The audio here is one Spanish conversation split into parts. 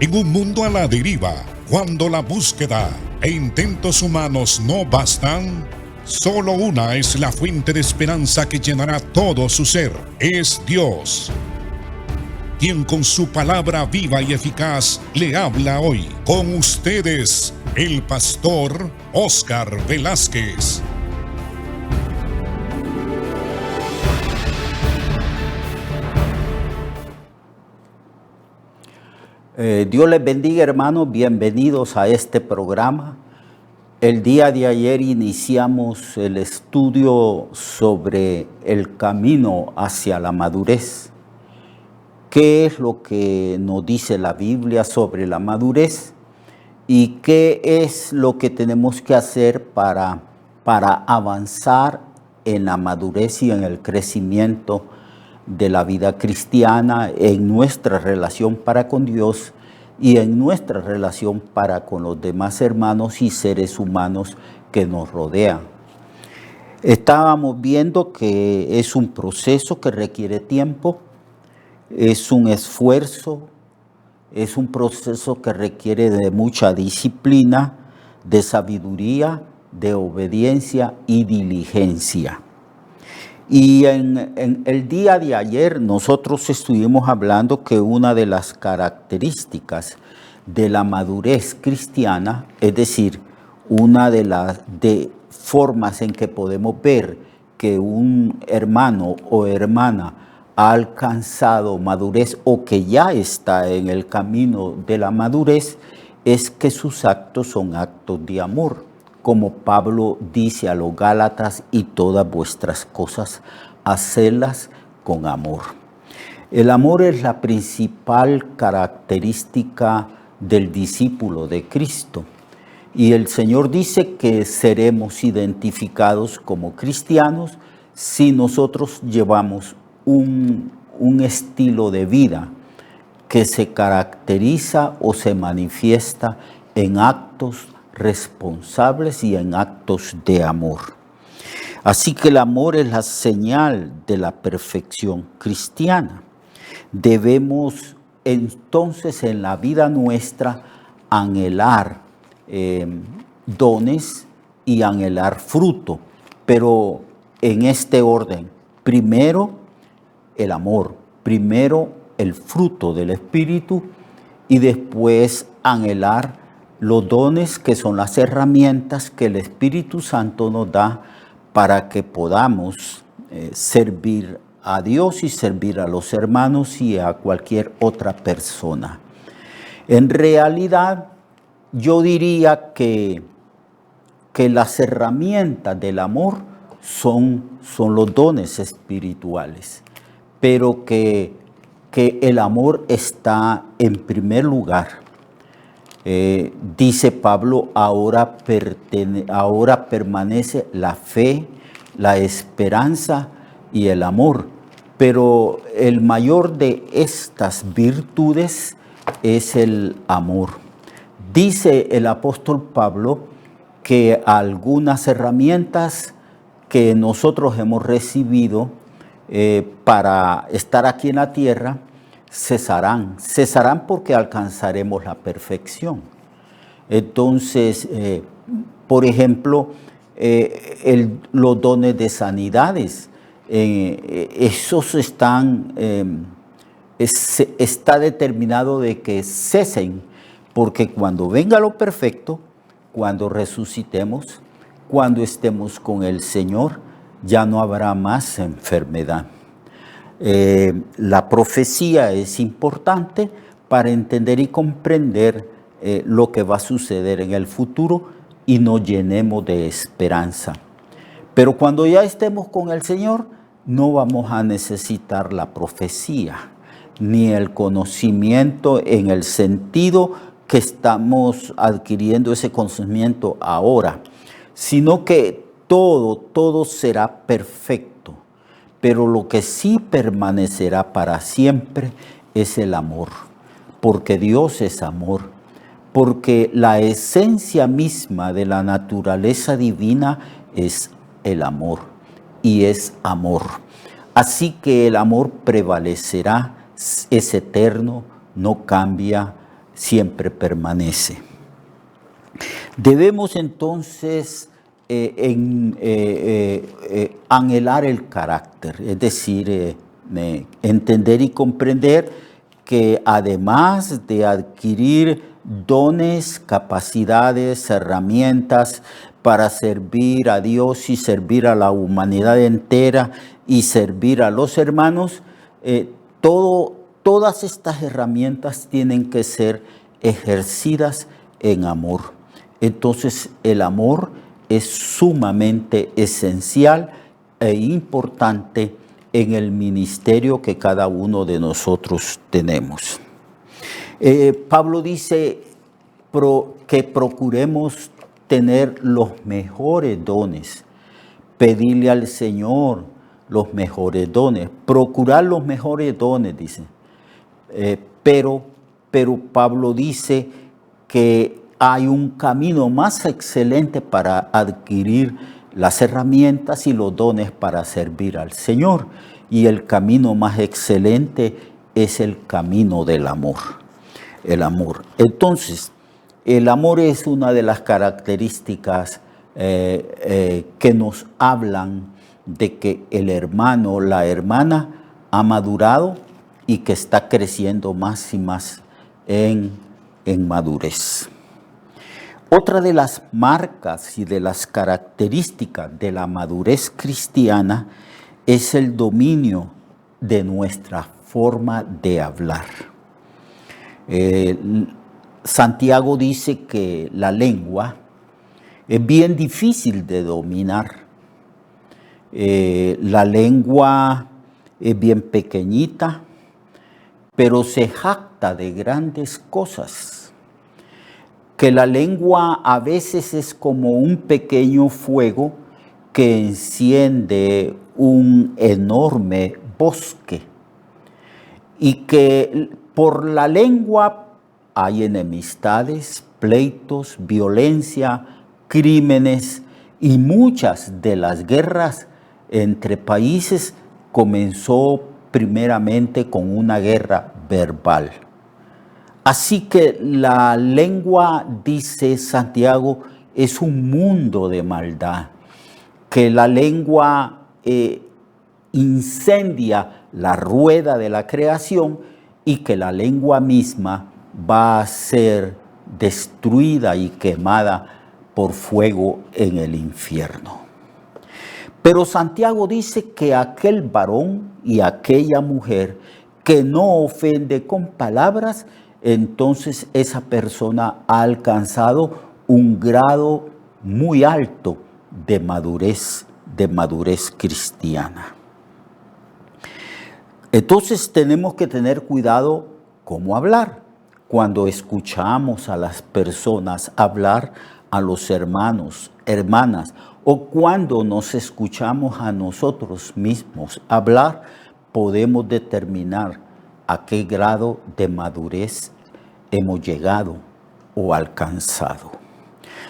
En un mundo a la deriva, cuando la búsqueda e intentos humanos no bastan, solo una es la fuente de esperanza que llenará todo su ser. Es Dios, quien con su palabra viva y eficaz le habla hoy. Con ustedes, el pastor Óscar Velázquez. Dios les bendiga, hermanos, bienvenidos a este programa. El día de ayer iniciamos el estudio sobre el camino hacia la madurez. ¿Qué es lo que nos dice la Biblia sobre la madurez? ¿Y qué es lo que tenemos que hacer para avanzar en la madurez y en el crecimiento de la vida cristiana, en nuestra relación para con Dios y en nuestra relación para con los demás hermanos y seres humanos que nos rodean? Estábamos viendo que es un proceso que requiere tiempo, es un esfuerzo, es un proceso que requiere de mucha disciplina, de sabiduría, de obediencia y diligencia. Y en el día de ayer nosotros estuvimos hablando que una de las características de la madurez cristiana, es decir, una de las formas en que podemos ver que un hermano o hermana ha alcanzado madurez o que ya está en el camino de la madurez, es que sus actos son actos de amor. Como Pablo dice a los Gálatas, y todas vuestras cosas, hacedlas con amor. El amor es la principal característica del discípulo de Cristo. Y el Señor dice que seremos identificados como cristianos si nosotros llevamos un estilo de vida que se caracteriza o se manifiesta en actos responsables y en actos de amor. Así que el amor es la señal de la perfección cristiana. Debemos entonces en la vida nuestra anhelar dones y anhelar fruto, pero en este orden: primero el amor, primero el fruto del Espíritu y después anhelar los dones, que son las herramientas que el Espíritu Santo nos da para que podamos servir a Dios y servir a los hermanos y a cualquier otra persona. En realidad, yo diría que las herramientas del amor son los dones espirituales, pero que el amor está en primer lugar. Dice Pablo, ahora permanece la fe, la esperanza y el amor. Pero el mayor de estas virtudes es el amor. Dice el apóstol Pablo que algunas herramientas que nosotros hemos recibido para estar aquí en la tierra cesarán porque alcanzaremos la perfección. Entonces, por ejemplo, los dones de sanidades, esos está determinado de que cesen, porque cuando venga lo perfecto, cuando resucitemos, cuando estemos con el Señor, ya no habrá más enfermedad. La profecía es importante para entender y comprender lo que va a suceder en el futuro y nos llenemos de esperanza. Pero cuando ya estemos con el Señor, no vamos a necesitar la profecía ni el conocimiento en el sentido que estamos adquiriendo ese conocimiento ahora, sino que todo será perfecto. Pero lo que sí permanecerá para siempre es el amor, porque Dios es amor, porque la esencia misma de la naturaleza divina es el amor y es amor. Así que el amor prevalecerá, es eterno, no cambia, siempre permanece. Debemos entonces anhelar el carácter, es decir, entender y comprender que además de adquirir dones, capacidades, herramientas para servir a Dios y servir a la humanidad entera y servir a los hermanos, todas estas herramientas tienen que ser ejercidas en amor. Entonces el amor es sumamente esencial e importante en el ministerio que cada uno de nosotros tenemos. Pablo dice que procuremos tener los mejores dones, pedirle al Señor los mejores dones, procurar los mejores dones, dice. Pero Pablo dice que hay un camino más excelente para adquirir las herramientas y los dones para servir al Señor. Y el camino más excelente es el camino del amor. El amor. Entonces, el amor es una de las características que nos hablan de que el hermano, la hermana ha madurado y que está creciendo más y más en madurez. Otra de las marcas y de las características de la madurez cristiana es el dominio de nuestra forma de hablar. Santiago dice que la lengua es bien difícil de dominar. La lengua es bien pequeñita, pero se jacta de grandes cosas. Que la lengua a veces es como un pequeño fuego que enciende un enorme bosque y que por la lengua hay enemistades, pleitos, violencia, crímenes y muchas de las guerras entre países comenzó primeramente con una guerra verbal. Así que la lengua, dice Santiago, es un mundo de maldad, que la lengua incendia la rueda de la creación y que la lengua misma va a ser destruida y quemada por fuego en el infierno. Pero Santiago dice que aquel varón y aquella mujer que no ofende con palabras, entonces esa persona ha alcanzado un grado muy alto de madurez cristiana. Entonces tenemos que tener cuidado cómo hablar. Cuando escuchamos a las personas hablar, a los hermanos, hermanas, o cuando nos escuchamos a nosotros mismos hablar, podemos determinar a qué grado de madurez hemos llegado o alcanzado.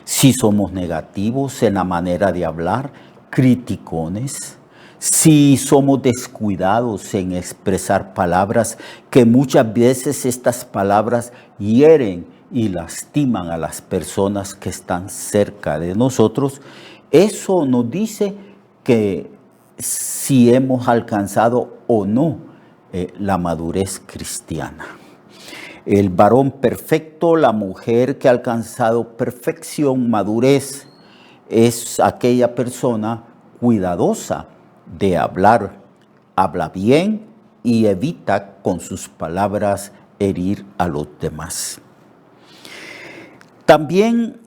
Si somos negativos en la manera de hablar, criticones, si somos descuidados en expresar palabras, que muchas veces estas palabras hieren y lastiman a las personas que están cerca de nosotros, eso nos dice que si hemos alcanzado o no la madurez cristiana. El varón perfecto, la mujer que ha alcanzado perfección, madurez, es aquella persona cuidadosa de hablar, habla bien y evita con sus palabras herir a los demás. También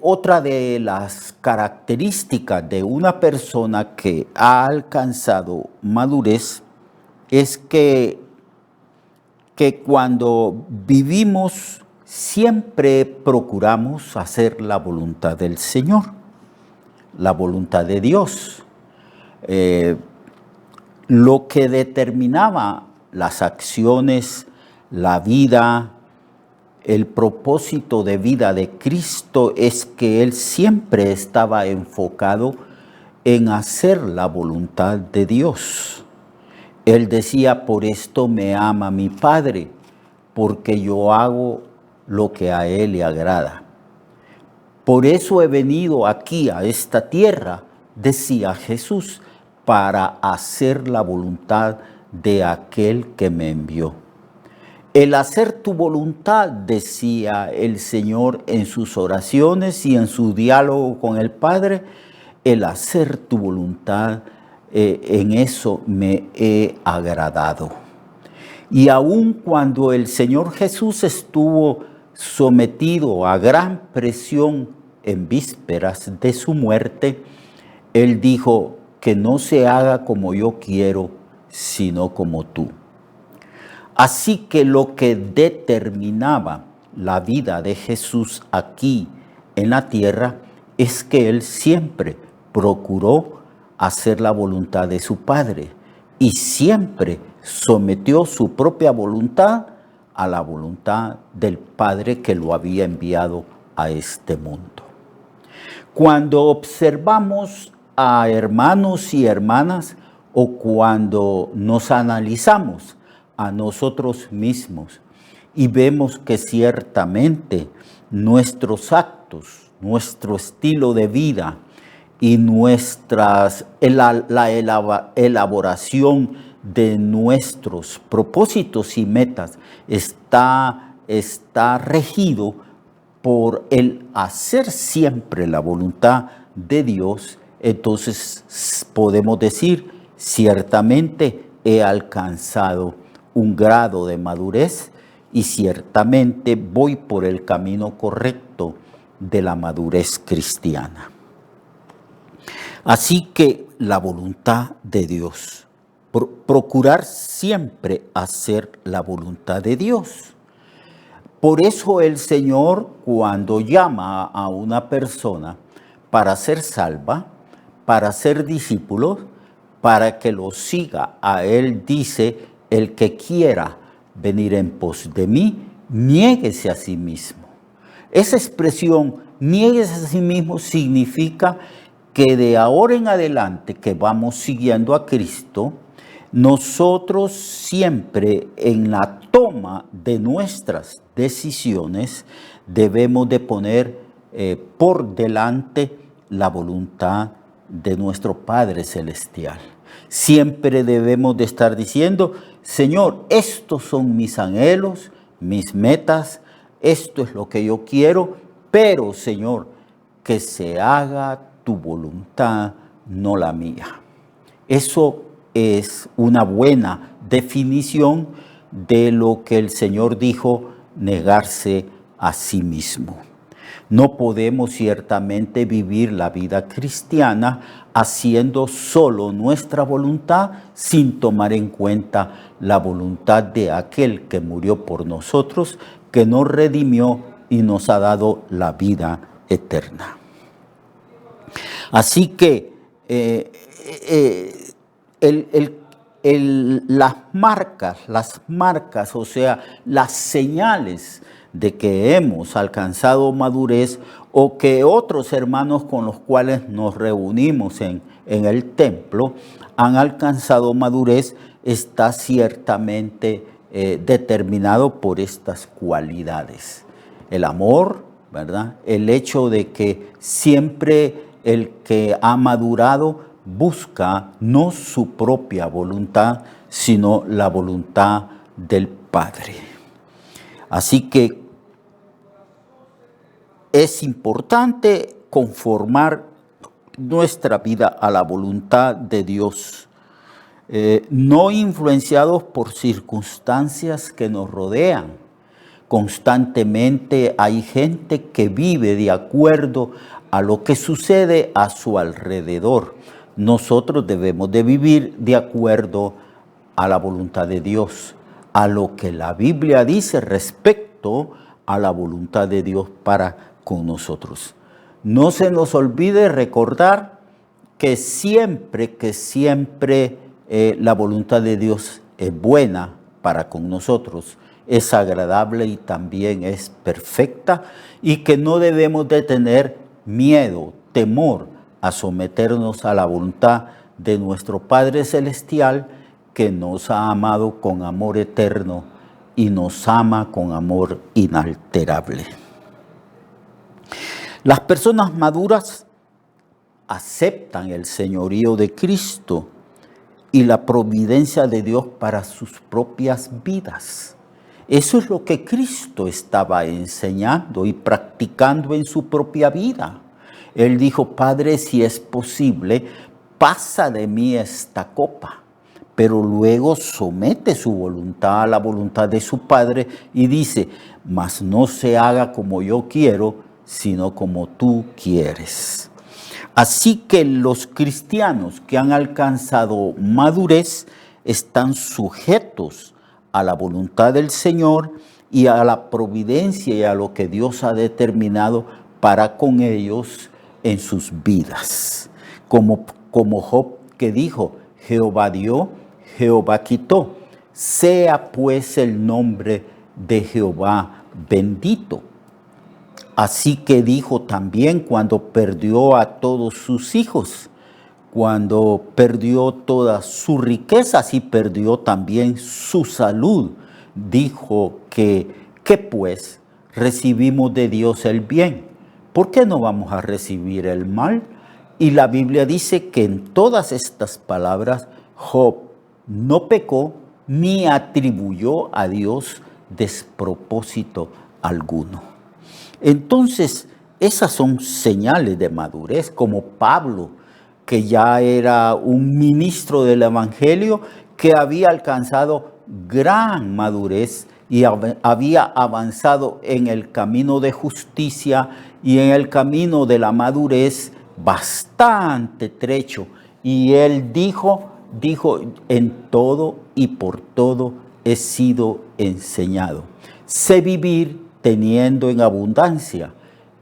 otra de las características de una persona que ha alcanzado madurez es que cuando vivimos siempre procuramos hacer la voluntad del Señor, la voluntad de Dios. Lo que determinaba las acciones, la vida, el propósito de vida de Cristo es que Él siempre estaba enfocado en hacer la voluntad de Dios. Él decía, por esto me ama mi Padre, porque yo hago lo que a Él le agrada. Por eso he venido aquí a esta tierra, decía Jesús, para hacer la voluntad de aquel que me envió. El hacer tu voluntad, decía el Señor en sus oraciones y en su diálogo con el Padre, el hacer tu voluntad, en eso me he agradado. Y aun cuando el Señor Jesús estuvo sometido a gran presión en vísperas de su muerte, Él dijo que no se haga como yo quiero, sino como tú. Así que lo que determinaba la vida de Jesús aquí en la tierra es que Él siempre procuró hacer la voluntad de su Padre y siempre sometió su propia voluntad a la voluntad del Padre que lo había enviado a este mundo. Cuando observamos a hermanos y hermanas o cuando nos analizamos a nosotros mismos y vemos que ciertamente nuestros actos, nuestro estilo de vida y la elaboración de nuestros propósitos y metas está regido por el hacer siempre la voluntad de Dios, entonces podemos decir, ciertamente he alcanzado un grado de madurez y ciertamente voy por el camino correcto de la madurez cristiana. Así que la voluntad de Dios, procurar siempre hacer la voluntad de Dios. Por eso el Señor, cuando llama a una persona para ser salva, para ser discípulo, para que lo siga, a Él dice, el que quiera venir en pos de mí, niéguese a sí mismo. Esa expresión, niéguese a sí mismo, significa que de ahora en adelante que vamos siguiendo a Cristo, nosotros siempre en la toma de nuestras decisiones debemos de poner por delante la voluntad de nuestro Padre Celestial. Siempre debemos de estar diciendo, Señor, estos son mis anhelos, mis metas, esto es lo que yo quiero, pero Señor, que se haga tu voluntad, no la mía. Eso es una buena definición de lo que el Señor dijo, negarse a sí mismo. No podemos ciertamente vivir la vida cristiana haciendo solo nuestra voluntad sin tomar en cuenta la voluntad de aquel que murió por nosotros, que nos redimió y nos ha dado la vida eterna. Así que las marcas, o sea, las señales de que hemos alcanzado madurez o que otros hermanos con los cuales nos reunimos en el templo han alcanzado madurez, está ciertamente determinado por estas cualidades. El amor, ¿verdad? El hecho de que siempre el que ha madurado busca no su propia voluntad, sino la voluntad del Padre. Así que es importante conformar nuestra vida a la voluntad de Dios, no influenciados por circunstancias que nos rodean. Constantemente hay gente que vive de acuerdo a lo que sucede a su alrededor. Nosotros debemos de vivir de acuerdo a la voluntad de Dios, a lo que la Biblia dice respecto a la voluntad de Dios para con nosotros. No se nos olvide recordar que siempre la voluntad de Dios es buena para con nosotros, es agradable y también es perfecta, y que no debemos de tener miedo, temor a someternos a la voluntad de nuestro Padre Celestial, que nos ha amado con amor eterno y nos ama con amor inalterable. Las personas maduras aceptan el señorío de Cristo y la providencia de Dios para sus propias vidas. Eso es lo que Cristo estaba enseñando y practicando en su propia vida. Él dijo: Padre, si es posible, pasa de mí esta copa. Pero luego somete su voluntad a la voluntad de su Padre y dice: mas no se haga como yo quiero, sino como tú quieres. Así que los cristianos que han alcanzado madurez están sujetos a la voluntad del Señor y a la providencia y a lo que Dios ha determinado para con ellos en sus vidas. Como Job, que dijo: Jehová dio, Jehová quitó. Sea pues el nombre de Jehová bendito. Así que dijo también cuando perdió a todos sus hijos, cuando perdió todas sus riquezas y perdió también su salud. Dijo que pues recibimos de Dios el bien. ¿Por qué no vamos a recibir el mal? Y la Biblia dice que en todas estas palabras Job no pecó ni atribuyó a Dios despropósito alguno. Entonces, esas son señales de madurez, como Pablo, que ya era un ministro del Evangelio, que había alcanzado gran madurez y había avanzado en el camino de justicia y en el camino de la madurez bastante trecho. Y él dijo, en todo y por todo he sido enseñado. Sé vivir teniendo en abundancia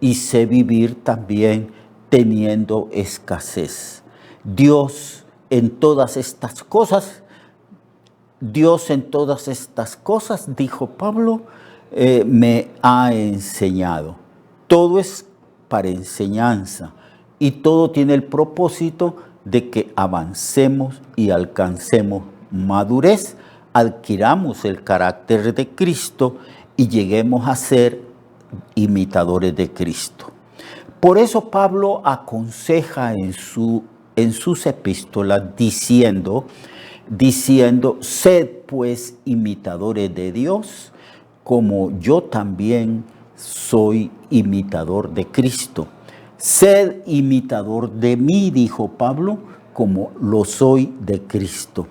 y sé vivir también teniendo escasez. Dios en todas estas cosas, dijo Pablo, me ha enseñado. Todo es para enseñanza y todo tiene el propósito de que avancemos y alcancemos madurez, adquiramos el carácter de Cristo y lleguemos a ser imitadores de Cristo. Por eso Pablo aconseja en sus epístolas diciendo, sed pues imitadores de Dios, como yo también soy imitador de Cristo. Sed imitador de mí, dijo Pablo, como lo soy de Cristo.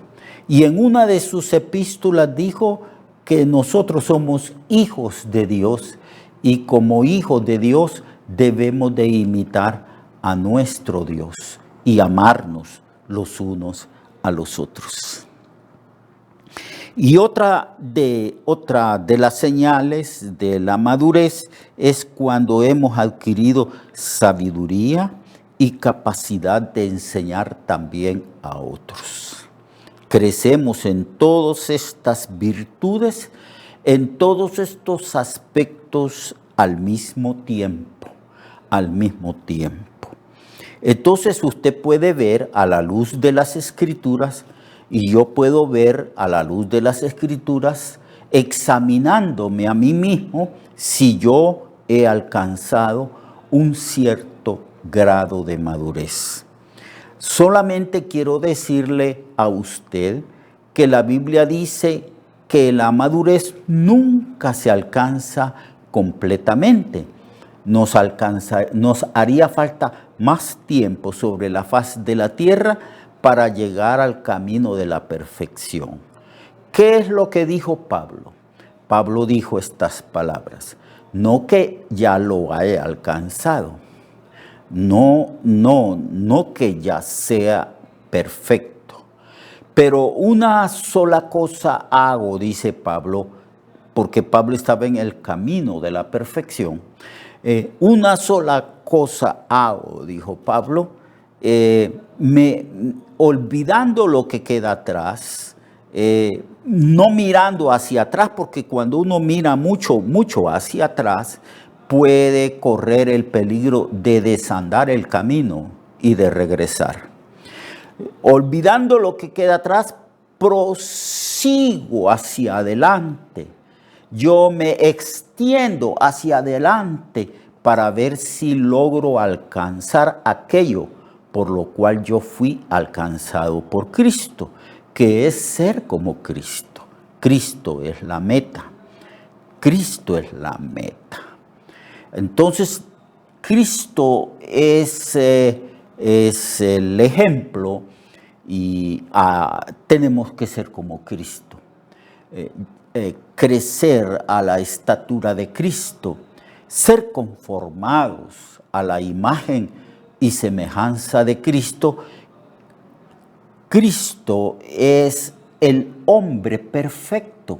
Y en una de sus epístolas dijo que nosotros somos hijos de Dios y como hijos de Dios debemos de imitar a nuestro Dios y amarnos los unos a los otros. Y otra de las señales de la madurez es cuando hemos adquirido sabiduría y capacidad de enseñar también a otros. Crecemos en todas estas virtudes, en todos estos aspectos al mismo tiempo. Entonces usted puede ver a la luz de las Escrituras y yo puedo ver a la luz de las Escrituras examinándome a mí mismo si yo he alcanzado un cierto grado de madurez. Solamente quiero decirle a usted que la Biblia dice que la madurez nunca se alcanza completamente. Nos haría falta más tiempo sobre la faz de la tierra para llegar al camino de la perfección. ¿Qué es lo que dijo Pablo? Pablo dijo estas palabras: no que ya lo haya alcanzado, no que ya sea perfecto, pero una sola cosa hago, dice Pablo, porque Pablo estaba en el camino de la perfección. Una sola cosa hago, dijo Pablo, olvidando lo que queda atrás, no mirando hacia atrás, porque cuando uno mira mucho hacia atrás, puede correr el peligro de desandar el camino y de regresar. Olvidando lo que queda atrás, prosigo hacia adelante yo me extiendo hacia adelante para ver si logro alcanzar aquello por lo cual yo fui alcanzado por Cristo, que es ser como Cristo. Cristo es la meta. Cristo es la meta. Entonces, Cristo es el ejemplo y tenemos que ser como Cristo. Crecer a la estatura de Cristo, ser conformados a la imagen y semejanza de Cristo. Cristo es el hombre perfecto,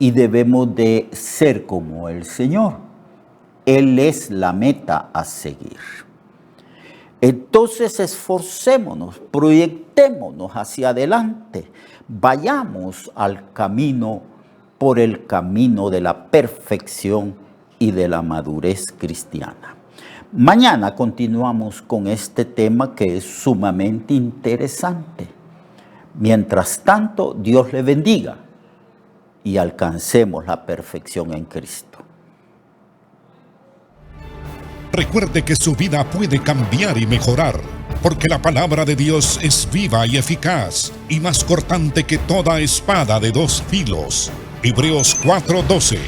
y debemos de ser como el Señor. Él es la meta a seguir. Entonces esforcémonos, proyectémonos hacia adelante, vayamos al camino, por el camino de la perfección y de la madurez cristiana. Mañana continuamos con este tema que es sumamente interesante. Mientras tanto, Dios le bendiga y alcancemos la perfección en Cristo. Recuerde que su vida puede cambiar y mejorar, porque la palabra de Dios es viva y eficaz, y más cortante que toda espada de dos filos. Hebreos 4:12.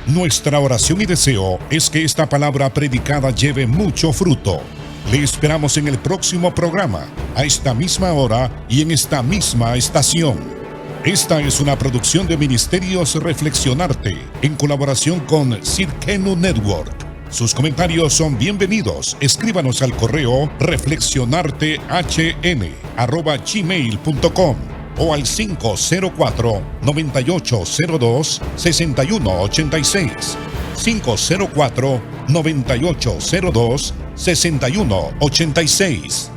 Nuestra oración y deseo es que esta palabra predicada lleve mucho fruto. Le esperamos en el próximo programa, a esta misma hora y en esta misma estación. Esta es una producción de Ministerios Reflexionarte, en colaboración con Cirkenu Network. Sus comentarios son bienvenidos. Escríbanos al correo reflexionartehn@gmail.com o al 504-9802-6186. 504-9802-6186.